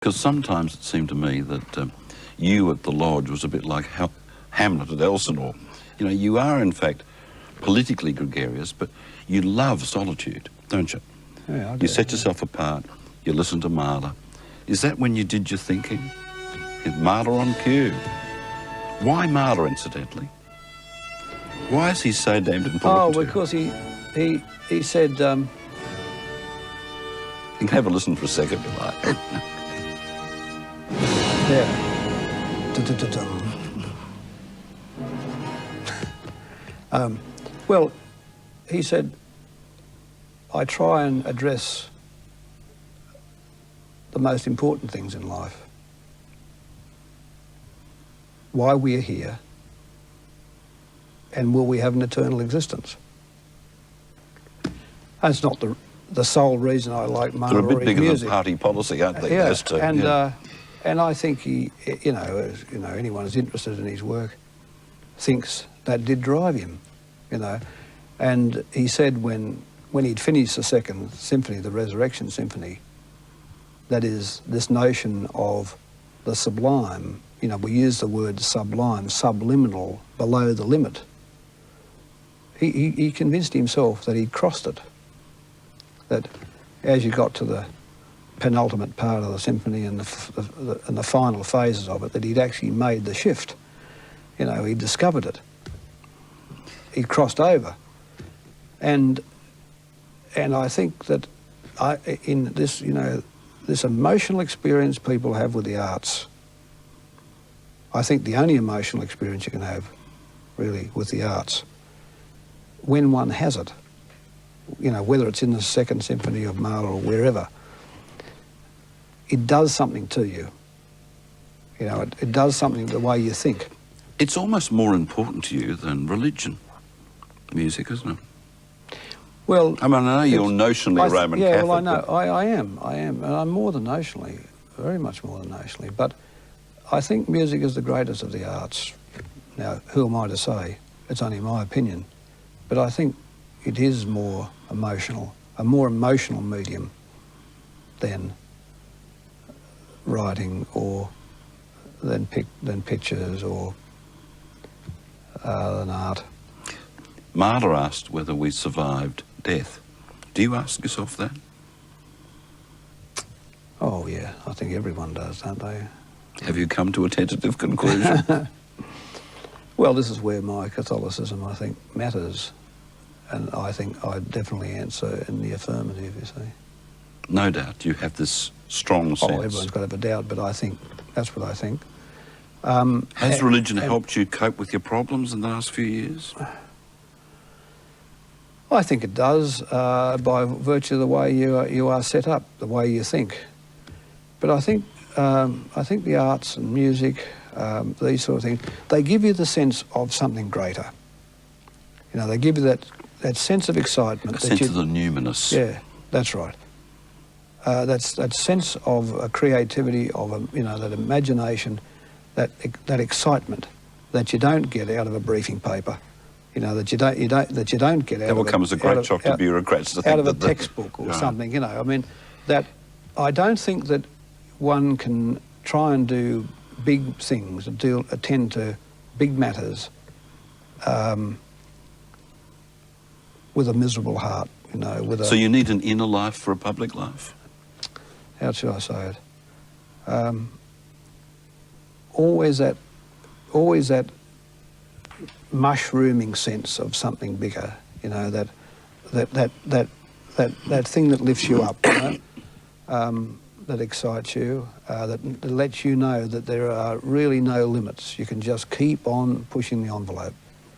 Because sometimes it seemed to me that you at the Lodge was a bit like Hamlet at Elsinore. You know, you are in fact politically gregarious, but you love solitude, don't you? Yeah, I do. You set yourself apart, you listen to Mahler. Is that when you did your thinking? Mahler on cue. Why Mahler, incidentally? Why is he so damned important? Oh, to you? because he said... You can have a listen for a second if you like. Yeah. Well, he said, I try and address the most important things in life. Why we're here, and will we have an eternal existence? That's not the sole reason I like Mahler. They're a bit bigger music. than party policy, aren't they? Yeah, Those two, and yeah. And I think he, anyone who's interested in his work thinks that did drive him, And he said when he'd finished the Second Symphony, the Resurrection Symphony, that is this notion of the sublime. We use the word sublime, subliminal, below the limit. He convinced himself that he'd crossed it. That as you got to the penultimate part of the symphony and the final phases of it, that he'd actually made the shift. He discovered it. He crossed over, and I think that in this, this emotional experience people have with the arts. I think the only emotional experience you can have, really, with the arts, when one has it, whether it's in the Second Symphony of Mahler or wherever, it does something to you. It does something the way you think. It's almost more important to you than religion, music, isn't it? Well, I know you're notionally a Roman Catholic. Yeah, well, I know. I am, and I'm more than notionally, very much more than notionally. But I think music is the greatest of the arts. Now, who am I to say? It's only my opinion. But I think it is more emotional, a more emotional medium than writing or than pictures or than art. Mahler asked whether we survived death. Do you ask yourself that? Oh, yeah, I think everyone does, don't they? Have you come to a tentative conclusion? Well, this is where my Catholicism, I think, matters. And I think I definitely answer in the affirmative, you see. No doubt, you have this strong sense. Oh, everyone's got to have a doubt, but I think, that's what I think. Has religion helped you cope with your problems in the last few years? I think it does, by virtue of the way you are set up, the way you think. But I think the arts and music, these sort of things, they give you the sense of something greater. They give you that sense of excitement. A sense of the numinous. Yeah, that's right. That sense of creativity, of that imagination, that excitement that you don't get out of a briefing paper. That you don't get out that will come as a great shock to bureaucrats to think out of a that textbook or something. I mean, that I don't think that one can try and do big things, attend to big matters with a miserable heart. So you need an inner life for a public life? How should I say it? Always that mushrooming sense of something bigger. That thing that lifts you up. That excites you. That lets you know that there are really no limits. You can just keep on pushing the envelope.